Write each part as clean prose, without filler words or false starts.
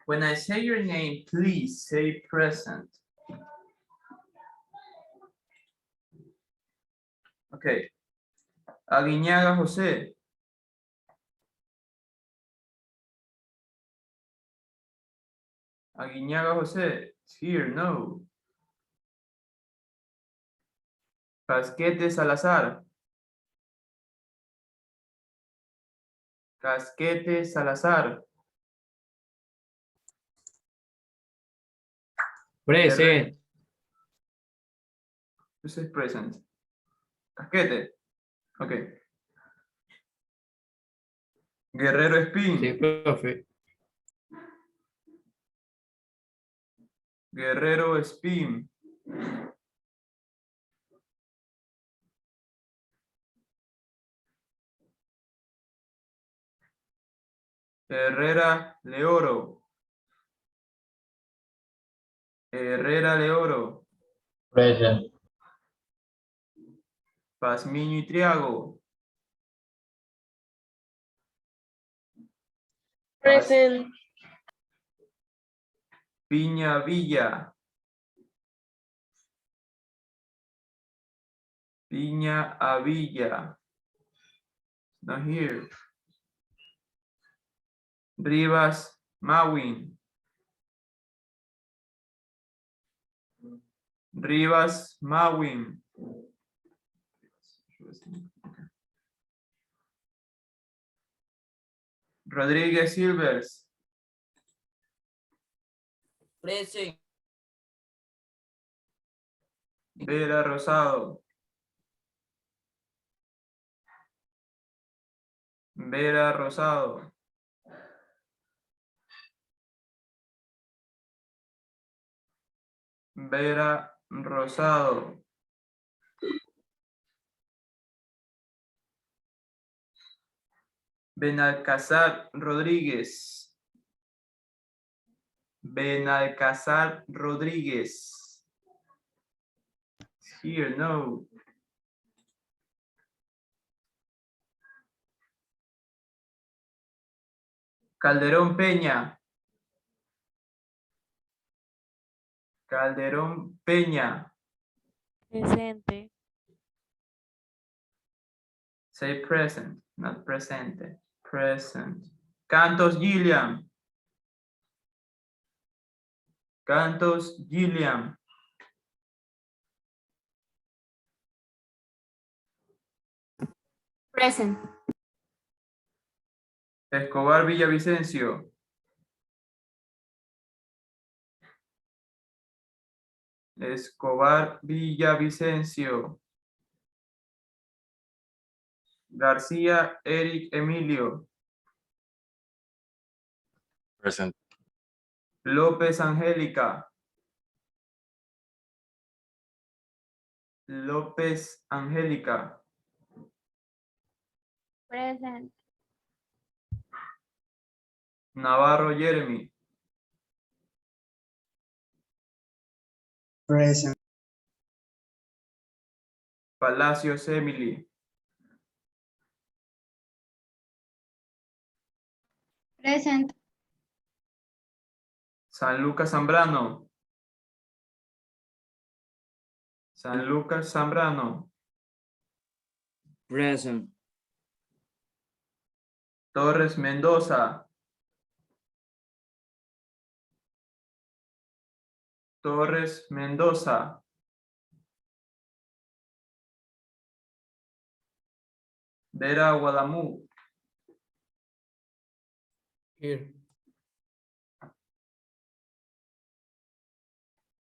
When I say your name, please say present. Okay. Aguiñaga José. Aguiñaga José. It's here, no. Casquete Salazar. Casquete Salazar. Present. This is present. Casquete. Okay. Guerrero Espín. Sí, profe. Guerrero Espín. Herrera Leoro. Herrera Leoro. Present. Pazmiño y Triago. Present. Piña Villa. Piña Avilla. Not here. Rivas Mawin. Rivas Mawin. Rodríguez Silvers. Present. Vera Rosado. Vera Rosado. Vera Rosado. Benalcázar Rodríguez. Benalcázar Rodríguez. Here, no. Calderón Peña. Calderón Peña. Presente. Say present, not presente. Present. Cantos Gilliam. Cantos Gilliam. Present. Escobar Villavicencio. Escobar Villavicencio. García Eric Emilio. Present. López Angélica. López Angélica. Present. Navarro Jeremy. Present. Palacios Emily. Present. San Lucas Zambrano. San Lucas Zambrano. Present. Torres Mendoza. Torres Mendoza. Vera Guadamú. Here.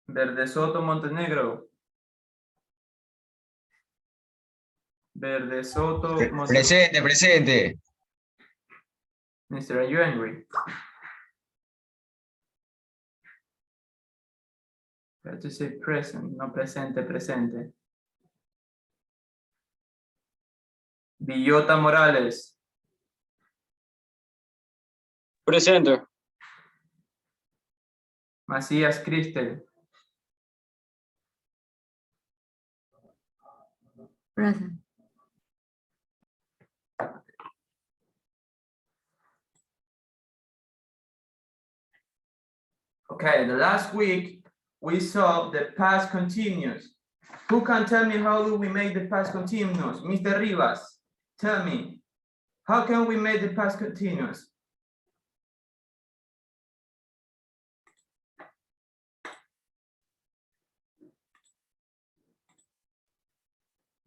Verde Soto Montenegro. Verde Soto Montenegro. Presente, presente. Mr. Are you angry? You have to say present, no presente, presente. Villota Morales. Presente. Macías Cristel. Present. Okay, the last week we saw the past continuous. Who can tell me how do we make the past continuous? Mr. Rivas, tell me, how can we make the past continuous?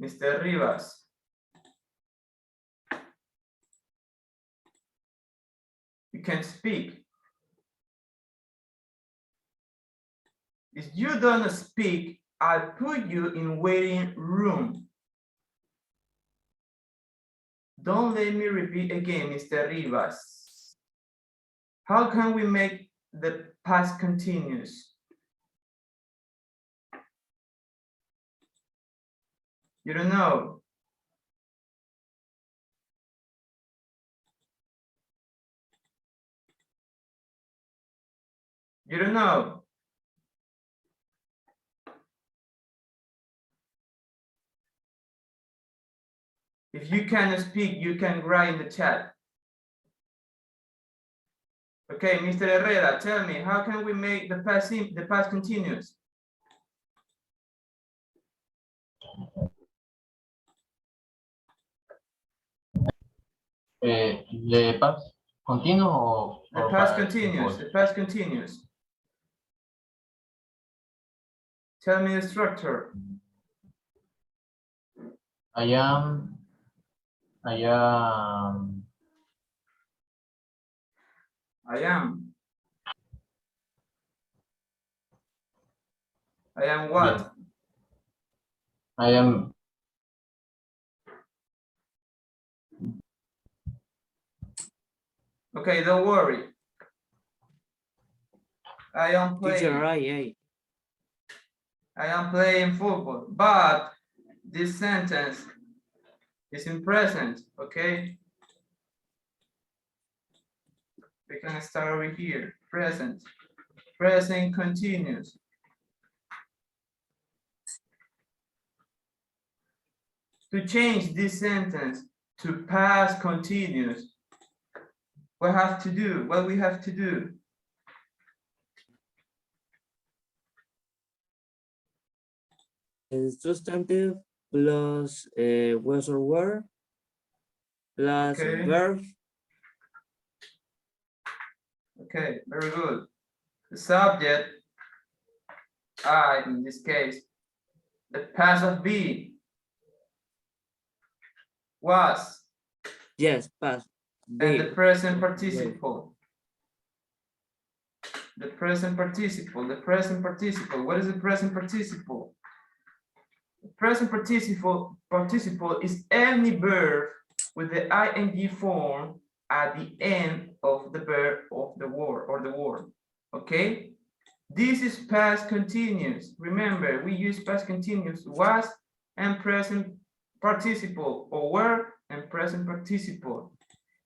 Mr. Rivas. You can speak. If you don't speak, I'll put you in waiting room. Don't let me repeat again, Mr. Rivas. How can we make the past continuous? You don't know. You don't know. If you cannot speak, you can write in the chat. Okay, Mr. Herrera, tell me, how can we make the past continuous? ¿De past continuo o The past para continuous, después? the past continuous. Tell me the structure. I am I am what? I am Okay, don't worry. I am Teacher, playing. I am playing football, but this sentence is in present, okay? We can start over here, present. Present continuous. To change this sentence to past continuous, what we have to do? Substantive plus was or were plus Okay. verb. Okay, very good. The subject, I, in this case, the past of be was, Yes, past. and the Be. present participle. The present participle. What is the present participle? The present participle is any verb with the ing form at the end of the verb of the word or the word. Okay? This is past continuous. Remember, we use past continuous was and present participle, or were and present participle.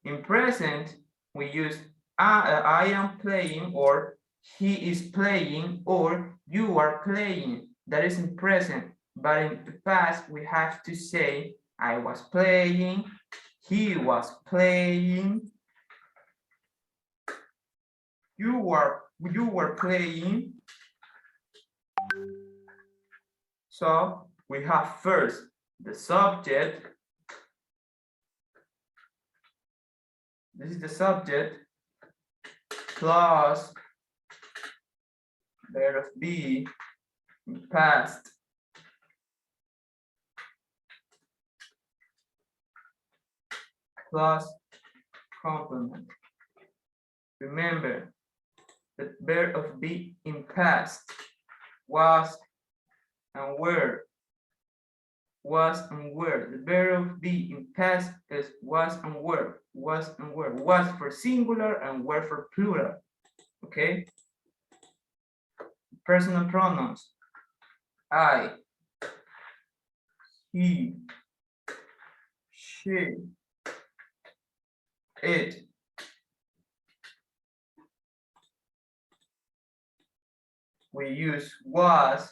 In present, we use I am playing, or he is playing, or you are playing. That is in present. But in the past, we have to say I was playing, he was playing, you were playing. So we have first the subject. This is the subject plus verb of be in past plus complement. Remember, the verb of be in past was and were. Was and were. The verb of be in past is was and were. Was and were. Was for singular and were for plural. Okay. Personal pronouns. I, he, she, it. We use was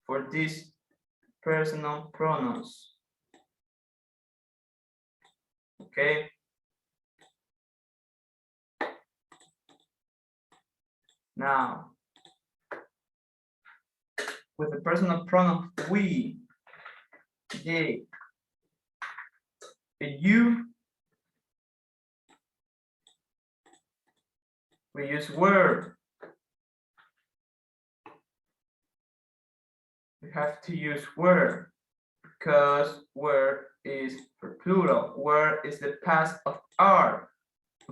for these personal pronouns. Okay. Now, with the personal pronoun we, they, and you, we use were. We have to use were because were is for plural. Were is the past of are.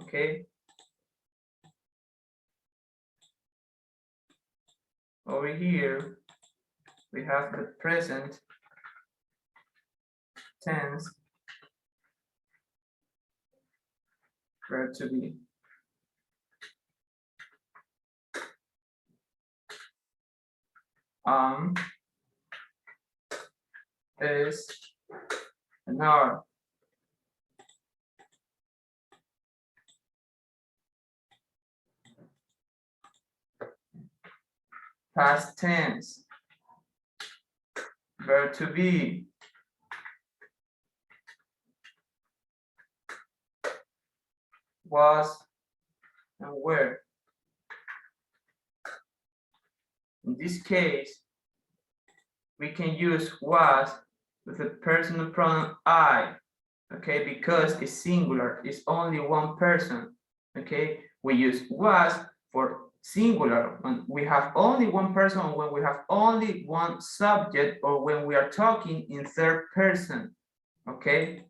Okay. Over here, we have the present tense verb to be. Is an are. Past tense verb to be. Was and were. In this case, we can use was with the personal pronoun I, okay, because it's singular, it's only one person, okay. We use was for singular when we have only one person, or when we have only one subject, or when we are talking in third person, okay.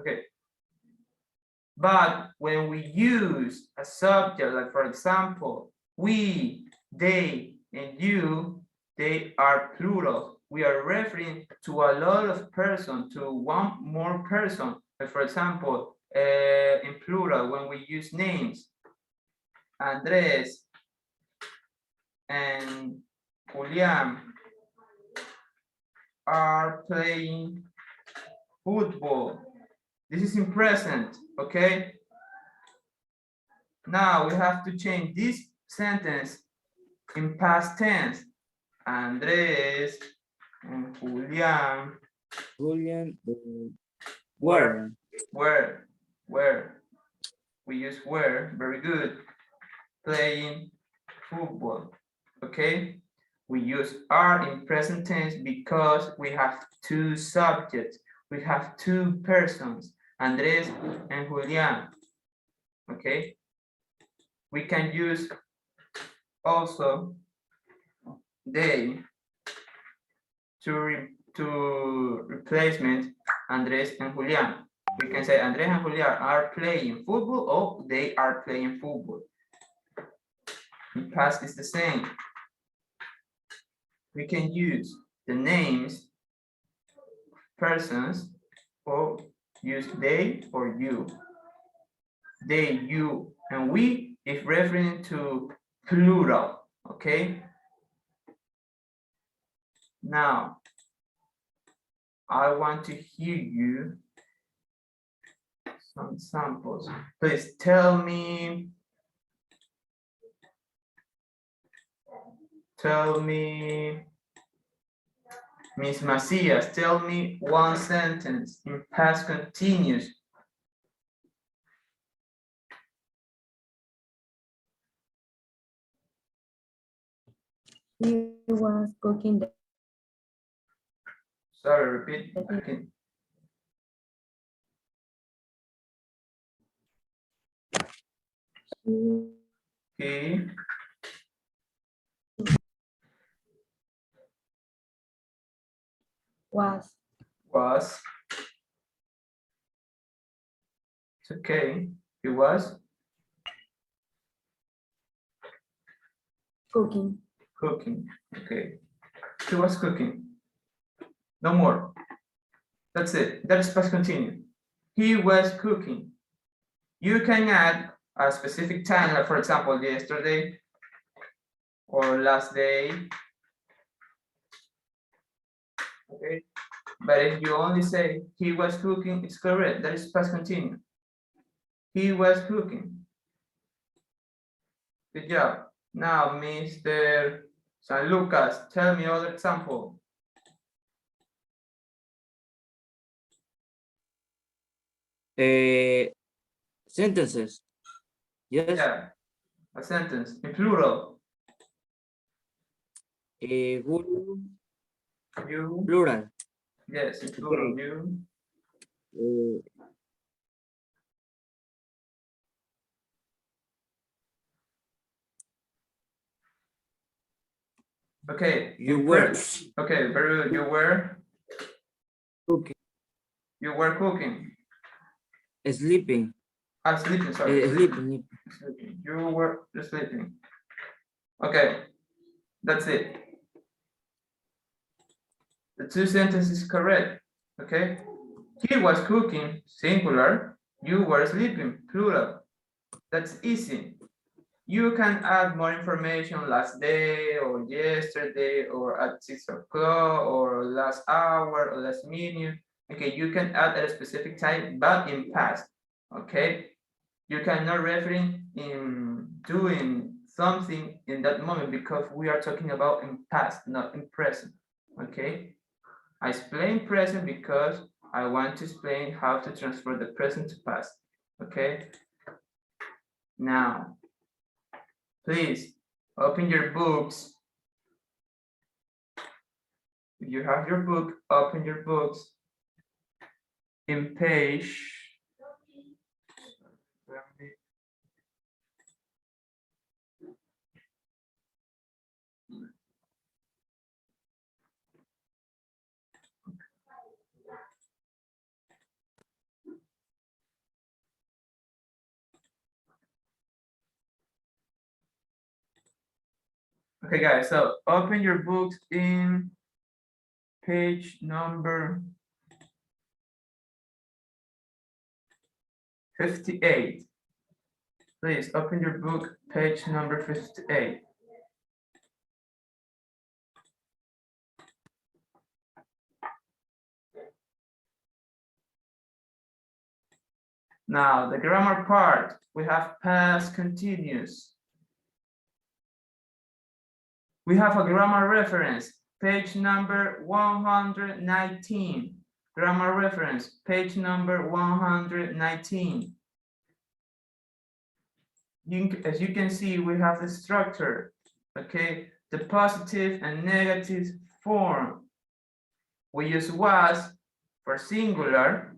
Okay. But when we use a subject, like for example, we, they, and you, they are plural. We are referring to a lot of person, to one more person. Like for example, in plural, when we use names, Andrés and Julián are playing football. This is in present, okay? Now we have to change this sentence in past tense. Andrés and Julián were. We use were, very good. Playing football, okay? We use are in present tense because we have two subjects. We have two persons, Andrés and Julián, okay? We can use also they to replacement Andrés and Julián. We can say Andrés and Julián are playing football, or they are playing football. In past is the same. We can use the names persons, or use they or you. They, you, and we is referring to plural, okay? Now, I want to hear you some samples. Please tell me, Miss Macias, tell me one sentence in past continuous. He was cooking the Sorry, repeat. Okay. He was it's okay. He was cooking. cooking. Okay. He was cooking. No more. That's it. That is past continuous. He was cooking. You can add a specific time, like for example, yesterday or last day. Okay. But if you only say he was cooking, it's correct. That is past continuous. He was cooking. Good job. Now, Mr. San Lucas, tell me other example. Sentences. Yes. Yeah, a sentence in plural. Who, You, plural. yes, in plural. You, Uh, okay. you in were okay, very good. cooking, Cooking. sleeping, Sleeping, sorry. sleeping. Sleeping. You were sleeping. Okay, that's it. The two sentences correct. Okay. He was cooking, singular. You were sleeping, plural. That's easy. You can add more information last day or yesterday or at 6 o'clock or last hour or last minute. Okay, you can add at a specific time, but in past. Okay, you cannot refer in doing something in that moment because we are talking about in past, not in present. Okay, I explain present because I want to explain how to transfer the present to past. Okay, now please open your books. If you have your book, open your books in page. Okay, guys, so open your books in page number 58. Please open your book, page number 58. Now, the grammar part, we have past continuous. We have a grammar reference, page number 119. Grammar reference, page number 119. As you can see, we have the structure, okay? The positive and negative form. We use was for singular,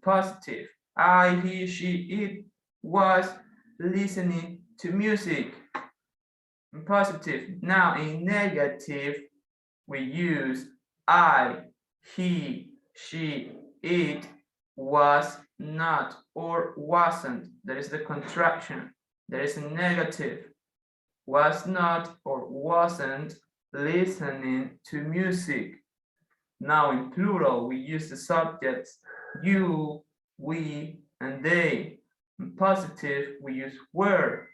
positive. I, he, she, it was listening to music. Positive. Now in negative, we use I, he, she, it was not or wasn't. There is the contraction. There is a negative. Was not or wasn't listening to music. Now in plural, we use the subjects you, we, and they. In positive, we use were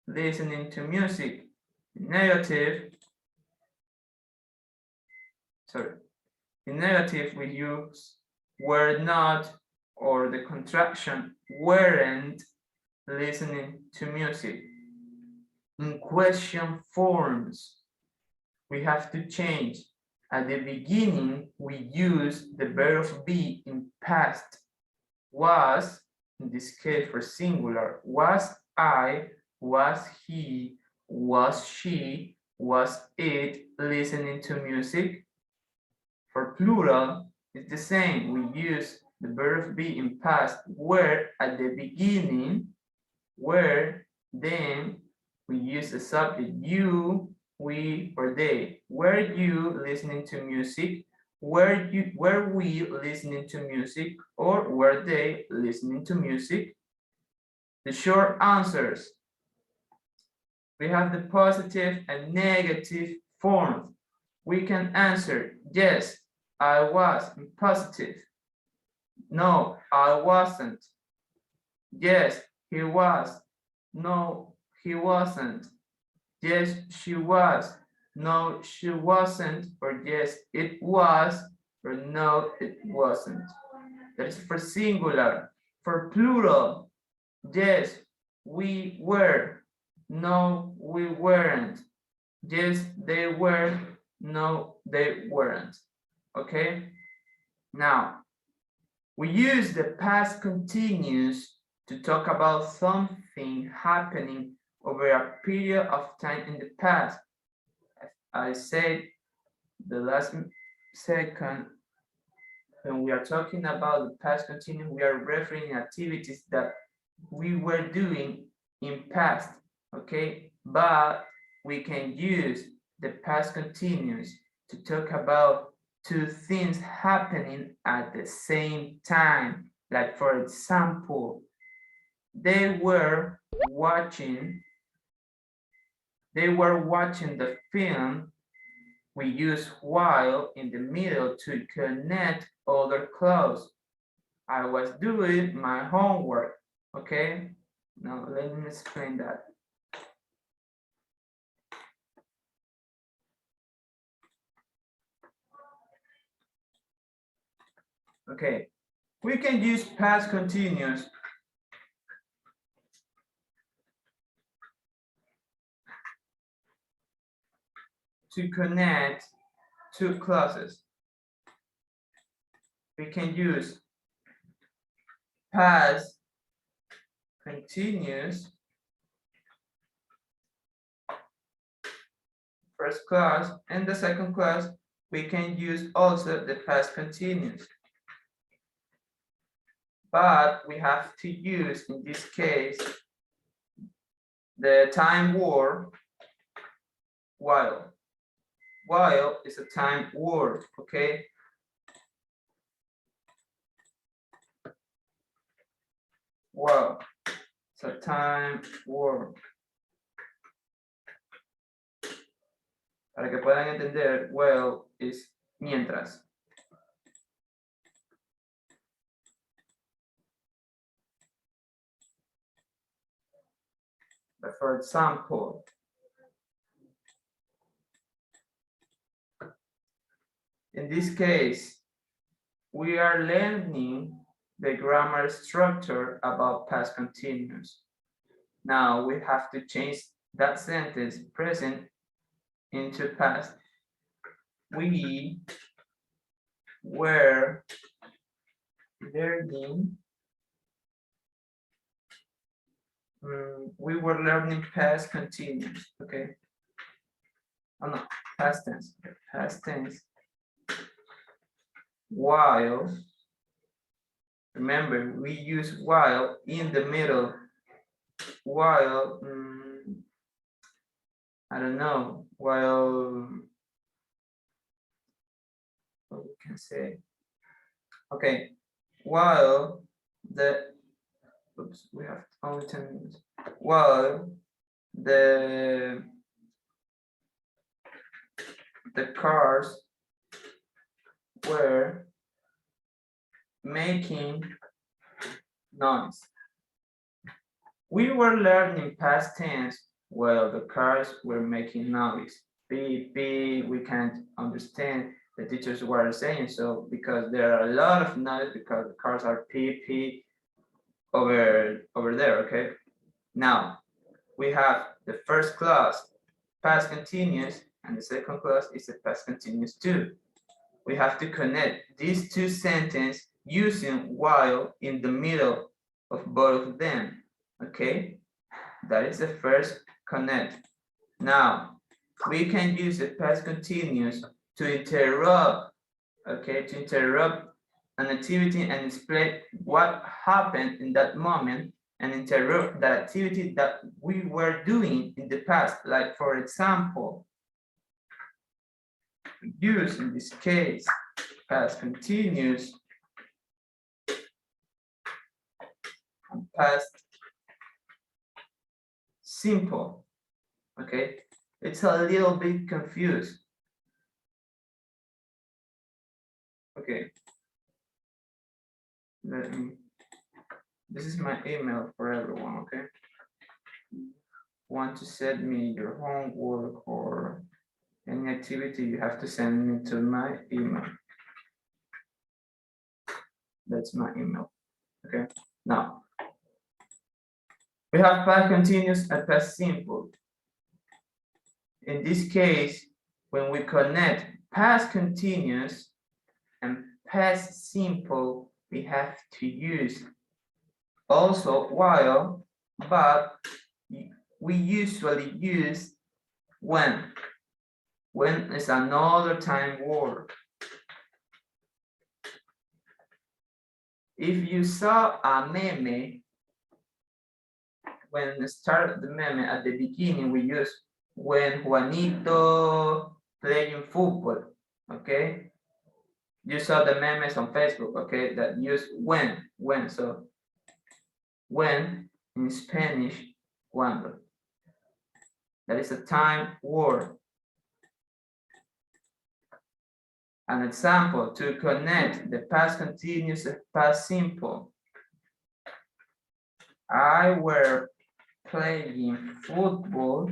listening to music. Negative, sorry, in negative we use were not or the contraction weren't listening to music. In question forms, we have to change. At the beginning, we use the verb be in past. Was, in this case for singular, was I, was he, was she, was it listening to music? For plural, it's the same. We use the verb be in past, were at the beginning, were, then we use the subject you, we, or they. Were you listening to music? Were we listening to music? Or were they listening to music? The short answers. We have the positive and negative forms. We can answer, yes, I was positive. No, I wasn't. Yes, he was. No, he wasn't. Yes, she was. No, she wasn't. Or yes, it was. Or no, it wasn't. That is for singular. For plural, yes, we were. No, we weren't. Yes, they were. No, they weren't. Okay. Now, we use the past continuous to talk about something happening over a period of time in the past. As I said the last second, when we are talking about the past continuous, we are referring activities that we were doing in past, okay? But we can use the past continuous to talk about two things happening at the same time. Like for example, they were watching the film. We use while in the middle to connect other clauses. I was doing my homework, okay? Now let me explain that. Okay, we can use past continuous to connect two clauses. We can use past continuous first clause, and the second clause we can use also the past continuous. But we have to use, in this case, the time word while. While is a time word, okay? While, it's a time word. Para que puedan entender, while is mientras. But for example, in this case, we are learning the grammar structure about past continuous. Now we have to change that sentence present into past. We were learning. We were learning past continuous, okay? Oh no, past tense. Past tense. While, remember, we use while in the middle. While, I don't know, while, what we can say? Okay, while the, oops, we have only 10 minutes. While the cars were making noise. We were learning past tense while the cars were making noise. Beep, beep, we can't understand the teachers were saying so because there are a lot of noise because the cars are beep, beep over there, okay? Now, we have the first clause, past continuous, and the second clause is the past continuous too. We have to connect these two sentences using while in the middle of both of them, okay? That is the first connect. Now, we can use the past continuous to interrupt, okay, to interrupt an activity and explain what happened in that moment and interrupt the activity that we were doing in the past. Like, for example, use in this case past continuous and past simple, okay? It's a little bit confused. Okay. This is my email for everyone, okay? Want to send me your homework or any activity, you have to send me to my email. That's my email, okay? Now, we have past continuous and past simple. In this case, when we connect past continuous and past simple, we have to use also while, but we usually use when. When is another time word. If you saw a meme, when we start the meme at the beginning, we use when Juanito playing football, okay? You saw the memes on Facebook, okay, that use when, so when in Spanish, cuando. That is a time word. An example to connect the past continuous and past simple. I were playing football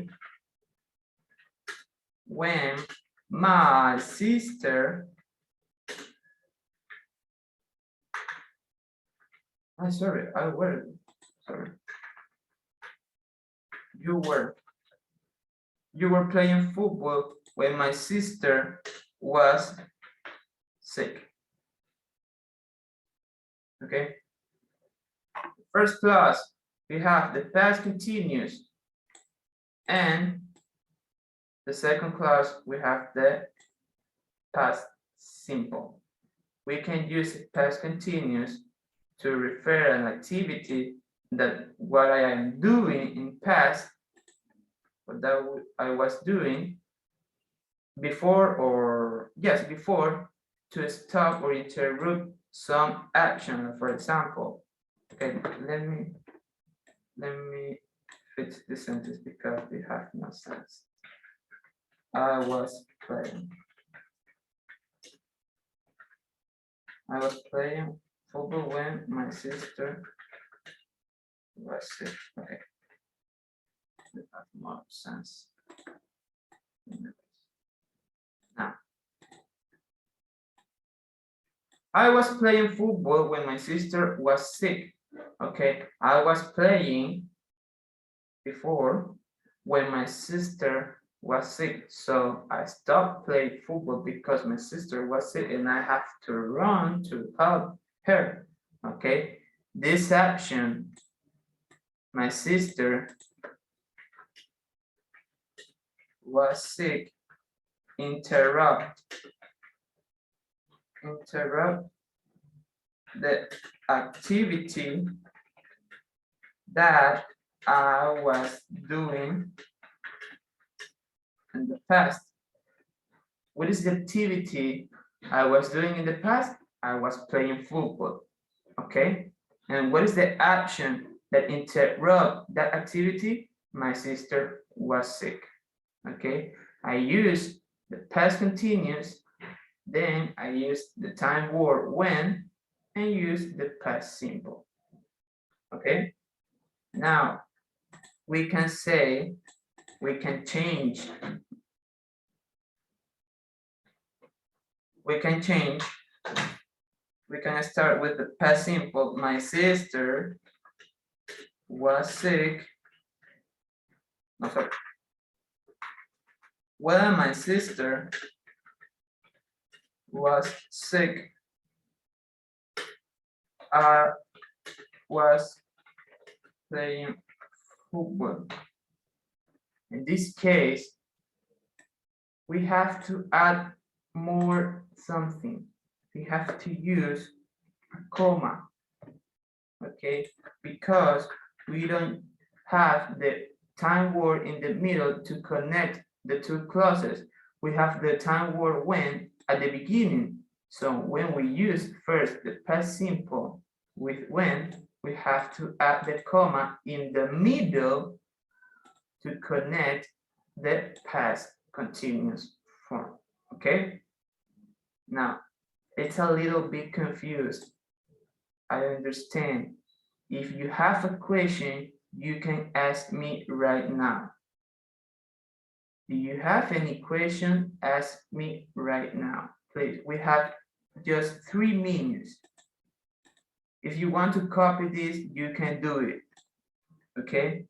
when my sister, you were playing football when my sister was sick. Okay. First clause, we have the past continuous, and the second clause, we have the past simple. We can use past continuous to refer an activity that what I am doing in past, what that I was doing before, or yes, before, to stop or interrupt some action. For example, okay, let me fix this sentence because it has no sense. I was playing football when my sister was sick. Okay, it has more sense. Now, I was playing football when my sister was sick. Okay, I was playing before when my sister was sick. So I stopped playing football because my sister was sick and I have to run to help her. Okay, this action, my sister was sick, interrupt the activity that I was doing in the past. What is the activity I was doing in the past? I was playing football, okay? And what is the action that interrupt that activity? My sister was sick, okay? I use the past continuous, then I use the time word when, and use the past simple, okay? Now, we can say, we can change. We can start with the past simple. My sister was sick. No, sorry. Well, my sister was sick. I was playing football. In this case, we have to add more something. We have to use a comma, okay? Because we don't have the time word in the middle to connect the two clauses. We have the time word when at the beginning. So when we use first the past simple with when, we have to add the comma in the middle to connect the past continuous form, okay? Now, it's a little bit confused. I understand. If you have a question, you can ask me right now. Do you have any question? Ask me right now, please. We have just 3 minutes. If you want to copy this, you can do it, okay?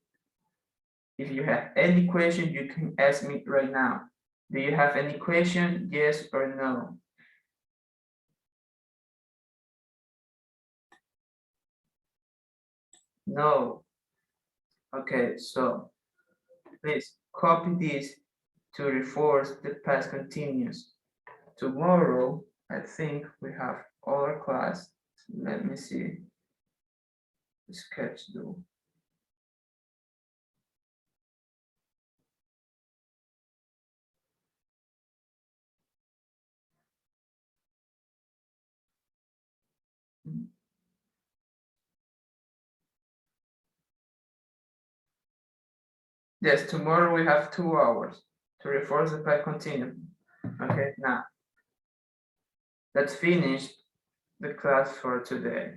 If you have any question, you can ask me right now. Do you have any question? Yes or no? No. Okay, so please copy this to reinforce the past continuous. Tomorrow, I think we have other class. Let me see. Schedule. Yes, tomorrow we have 2 hours to reinforce the past continuous. Okay, now let's finish the class for today.